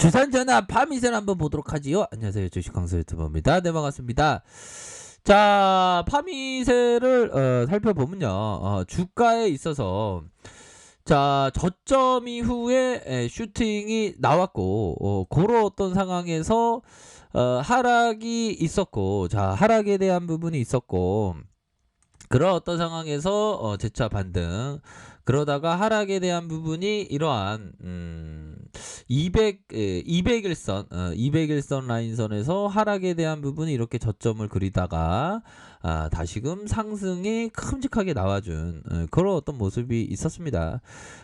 주산전화 파미셀 한번 보도록 하지요. 안녕하세요, 주식강사 유튜버입니다. 네, 반갑습니다. 자, 파미셀을 살펴보면요, 주가에 있어서 자, 저점 이후에 슈팅이 나왔고, 그런 어떤 상황에서 하락이 있었고, 자, 하락에 대한 부분이 있었고, 그런 어떤 상황에서 재차 반등, 그러다가 하락에 대한 부분이 이러한 200일선 200일선 라인선에서 하락에 대한 부분이 이렇게 저점을 그리다가 다시금 상승이 큼직하게 나와준 그런 어떤 모습이 있었습니다.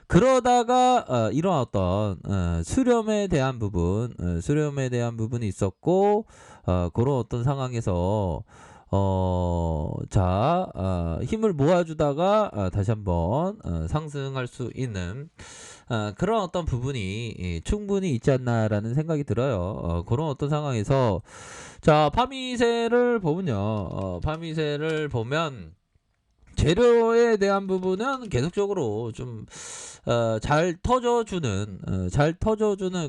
그러다가 이런 어떤 수렴에 대한 부분이 있었고, 그런 어떤 상황에서 힘을 모아주다가 다시 한번 상승할 수 있는 그런 어떤 부분이 충분히 있지 않나라는 생각이 들어요. 그런 어떤 상황에서 자, 파미셀을 보면요, 파미셀을 보면 재료에 대한 부분은 계속적으로 좀 잘 터져주는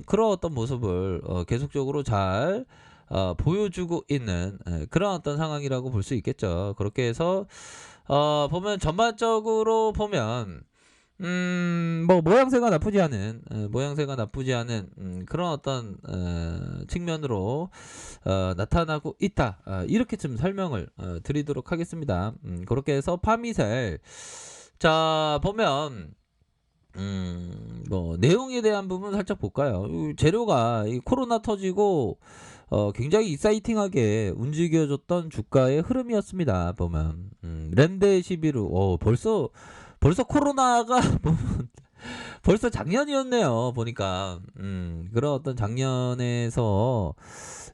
그런 어떤 모습을 계속적으로 잘 보여주고 있는 그런 어떤 상황이라고 볼 수 있겠죠. 그렇게 해서 보면 전반적으로 보면 뭐 모양새가 나쁘지 않은 그런 어떤 측면으로 나타나고 있다. 이렇게 좀 설명을 드리도록 하겠습니다. 그렇게 해서 파미셀, 자, 보면 뭐 내용에 대한 부분 살짝 볼까요? 이 재료가 이 코로나 터지고 굉장히 익사이팅하게 움직여줬던 주가의 흐름이었습니다. 보면 렘데시비루 벌써 코로나가 벌써 작년이었네요. 보니까 그런 어떤 작년에서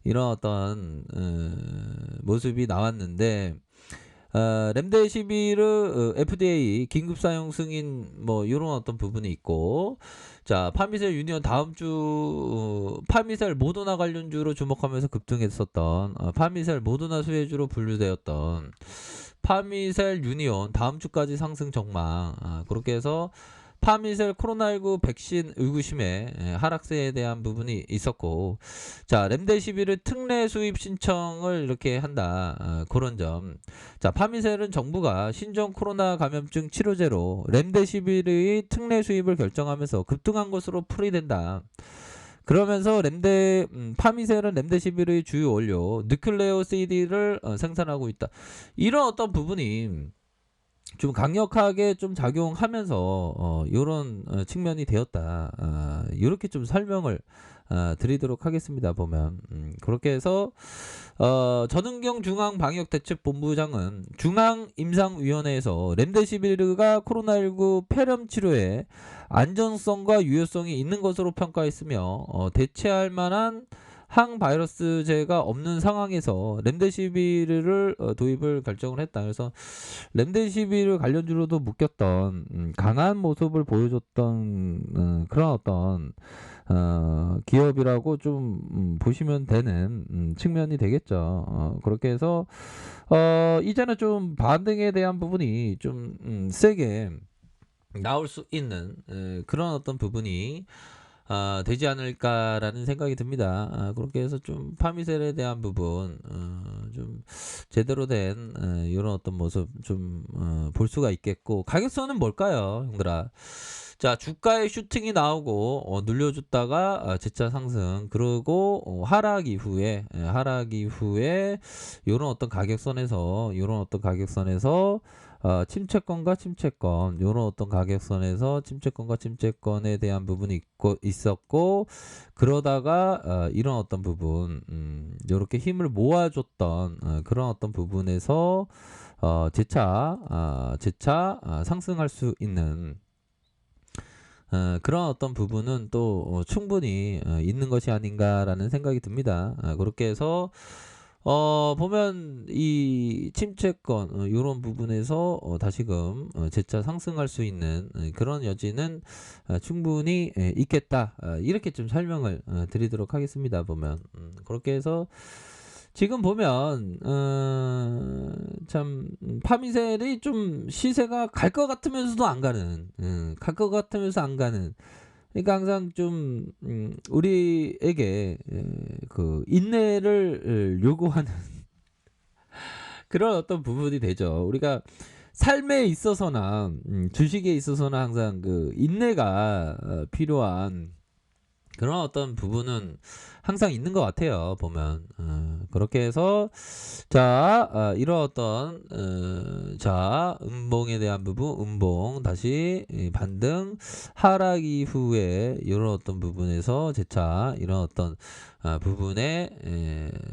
이런 어떤 모습이 나왔는데, 렘데시비르 FDA 긴급 사용 승인 뭐 이런 어떤 부분이 있고, 자, 파미셀 유니온 다음 주 파미셀 모더나 관련주로 주목하면서 급등했었던 파미셀 모더나 수혜주로 분류되었던 파미셀 유니온 다음 주까지 상승 전망, 그렇게 해서 파미셀 코로나19 백신 의구심에 하락세에 대한 부분이 있었고, 자, 렘데시비르 특례 수입 신청을 이렇게 한다, 그런 점. 자, 파미셀은 정부가 신종 코로나 감염증 치료제로 렘데시비르의 특례 수입을 결정하면서 급등한 것으로 풀이된다. 그러면서 파미셀은 рем데시비르의 주요 원료 누클레오 CD를 생산하고 있다. 이런 어떤 부분이 좀 강력하게 좀 작용하면서 이런 측면이 되었다. 이렇게 좀 설명을 드리도록 하겠습니다. 보면 그렇게 해서 전은경 중앙방역대책본부장은 중앙임상위원회에서 렘데시비르가 코로나19 폐렴 치료에 안전성과 유효성이 있는 것으로 평가했으며 대체할 만한 항바이러스제가 없는 상황에서 렘데시비르를 도입을 결정을 했다. 그래서 렘데시비르 관련주로도 묶였던 강한 모습을 보여줬던 그런 어떤 기업이라고 좀 보시면 되는 측면이 되겠죠. 그렇게 해서 이제는 좀 반등에 대한 부분이 좀 세게 나올 수 있는 그런 어떤 부분이 되지 않을까라는 생각이 듭니다. 그렇게 해서 좀 파미셀에 대한 부분 좀 제대로 된 이런 어떤 모습 좀 볼 수가 있겠고, 가격선은 뭘까요, 형들아? 자, 주가의 슈팅이 나오고 눌려줬다가 재차 상승, 그리고 하락 이후에 이런 어떤 가격선에서 침체권과 침체권, 요런 어떤 가격선에서 침체권과 침체권에 대한 부분이 있었고, 그러다가 이런 어떤 부분, 요렇게 힘을 모아줬던 그런 어떤 부분에서 재차 상승할 수 있는 그런 어떤 부분은 또 충분히 있는 것이 아닌가라는 생각이 듭니다. 그렇게 해서 보면 이 침체권 요런 부분에서 다시금 재차 상승할 수 있는 그런 여지는 충분히 있겠다. 이렇게 좀 설명을 드리도록 하겠습니다. 보면 그렇게 해서 지금 보면 참 파미셀이 좀 시세가 갈 것 같으면서도 안 가는, 그러니까 항상 좀 우리에게 그 인내를 요구하는 그런 어떤 부분이 되죠. 우리가 삶에 있어서나 주식에 있어서나 항상 그 인내가 필요한 그런 어떤 부분은 항상 있는 것 같아요. 보면 그렇게 해서 자 이런 어떤 자 음봉에 대한 부분 음봉 다시 반등 하락 이후에 이런 어떤 부분에서 재차 이런 어떤 부분에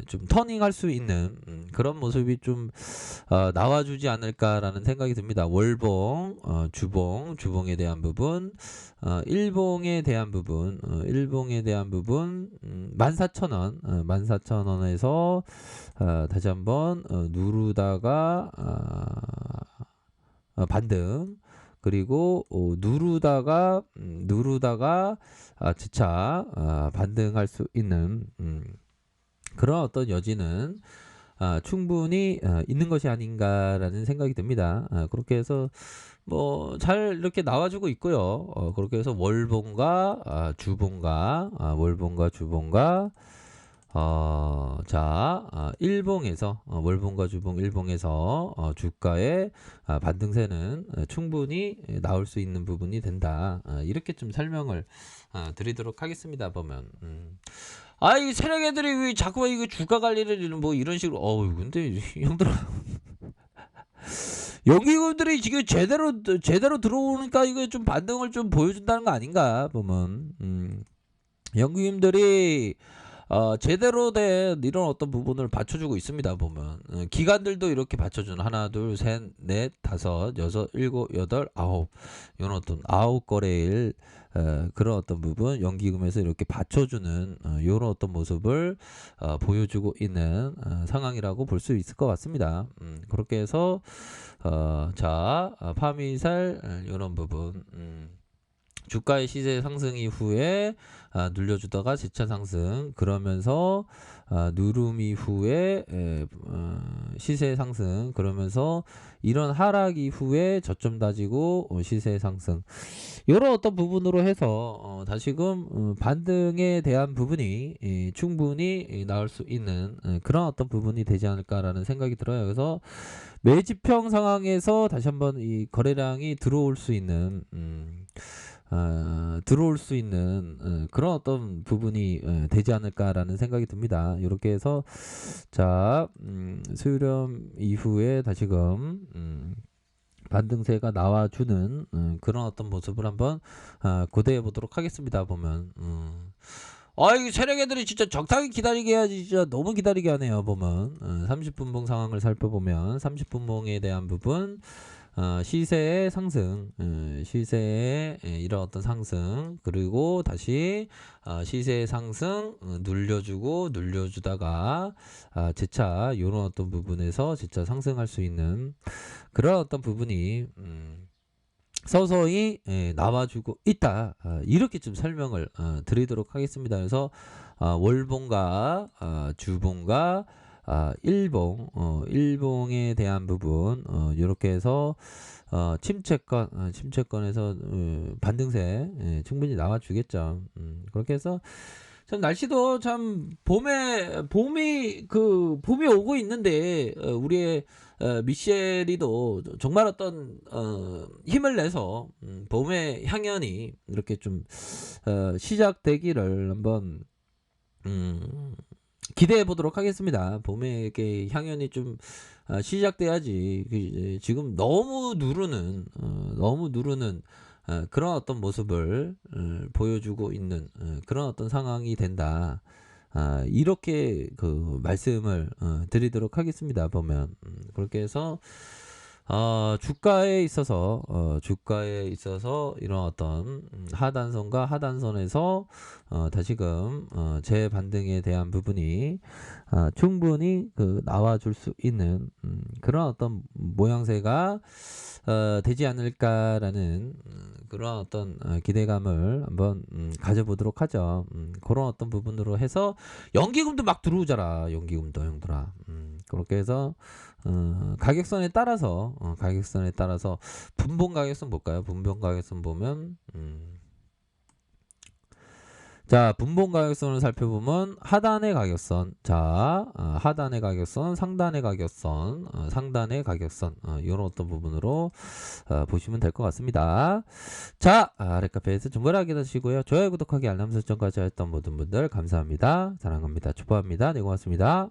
좀 터닝할 수 있는 그런 모습이 좀 나와주지 않을까라는 생각이 듭니다. 월봉, 주봉, 주봉에 대한 부분, 일봉에 대한 부분, 일봉에 대한 부분, 14,000원, 14,000원에서 다시 한번 누르다가 반등 그리고 누르다가 재차 반등할 수 있는 그런 어떤 여지는 충분히 있는 것이 아닌가라는 생각이 듭니다. 그렇게 해서 뭐 잘 이렇게 나와주고 있고요. 그렇게 해서 월봉과 주봉과 월봉과 주봉과 일봉에서 월봉과 주봉 일봉에서 주가의 반등세는 충분히 나올 수 있는 부분이 된다. 이렇게 좀 설명을 드리도록 하겠습니다. 보면 이 세력 애들이 왜 자꾸 이거 주가 관리를 뭐 이런 식으로 근데 형들아 연기금들이 지금 제대로 들어오니까 이거 좀 반등을 좀 보여준다는 거 아닌가 보면 연기금들이 제대로 된 이런 어떤 부분을 받쳐주고 있습니다. 보면 기관들도 이렇게 받쳐주는 하나 둘 셋 넷 다섯 여섯 일곱 여덟 아홉 이런 어떤 9거래일 그런 어떤 부분 연기금에서 이렇게 받쳐주는 이런 어떤 모습을 보여주고 있는 상황이라고 볼 수 있을 것 같습니다. 그렇게 해서 파미살 이런 부분 주가의 시세 상승 이후에 눌려주다가 재차 상승 그러면서 누름 이후에 시세 상승 그러면서 이런 하락 이후에 저점 다지고 시세 상승 이런 어떤 부분으로 해서 다시금 반등에 대한 부분이 충분히 나올 수 있는 그런 어떤 부분이 되지 않을까라는 생각이 들어요. 그래서 매집형 상황에서 다시 한번 이 거래량이 들어올 수 있는 그런 어떤 부분이 되지 않을까라는 생각이 듭니다. 이렇게 해서 수렴 이후에 다시금 반등세가 나와주는 그런 어떤 모습을 한번 고대해 보도록 하겠습니다. 보면 이 세력 애들이 진짜 적당히 기다리게 해야지 진짜 너무 기다리게 하네요. 보면 30분봉 상황을 살펴보면 30분봉에 대한 부분 시세의 상승, 시세의 이런 어떤 상승, 그리고 다시 시세의 상승 눌려주다가 재차 이런 어떤 부분에서 재차 상승할 수 있는 그런 어떤 부분이 서서히 나와주고 있다. 이렇게 좀 설명을 드리도록 하겠습니다. 그래서 월봉과 주봉과 일봉에 대한 부분 이렇게 해서 침체권에서 반등세 충분히 나와주겠죠. 그렇게 해서 참 날씨도 참 봄이 오고 있는데 우리의 미셸이도 정말 어떤 힘을 내서 봄의 향연이 이렇게 좀 시작되기를 한번 기대해 보도록 하겠습니다. 봄에 이렇게 향연이 좀 시작돼야지 지금 너무 누르는 그런 어떤 모습을 보여주고 있는 그런 어떤 상황이 된다. 이렇게 그 말씀을 드리도록 하겠습니다. 보면 그렇게 해서 주가에 있어서 이런 어떤 하단선과 하단선에서 다시금 재반등에 대한 부분이 충분히 나와줄 수 있는 그런 어떤 모양새가 되지 않을까라는 그런 어떤 기대감을 한번 가져보도록 하죠. 그런 어떤 부분으로 해서 연기금도 막 들어오잖아. 연기금도 형들아. 그렇게 해서 가격선에 따라서 분봉 가격선 볼까요? 분봉 가격선 보면 자, 분봉 가격선을 살펴보면 하단의 가격선, 자, 하단의 가격선, 상단의 가격선, 상단의 가격선, 이런 어떤 부분으로 보시면 될 것 같습니다. 자, 렉카페에서 정보를 하시고요. 좋아요, 구독하기, 알람 설정까지 했던 모든 분들 감사합니다. 사랑합니다. 축복합니다. 네, 고맙습니다.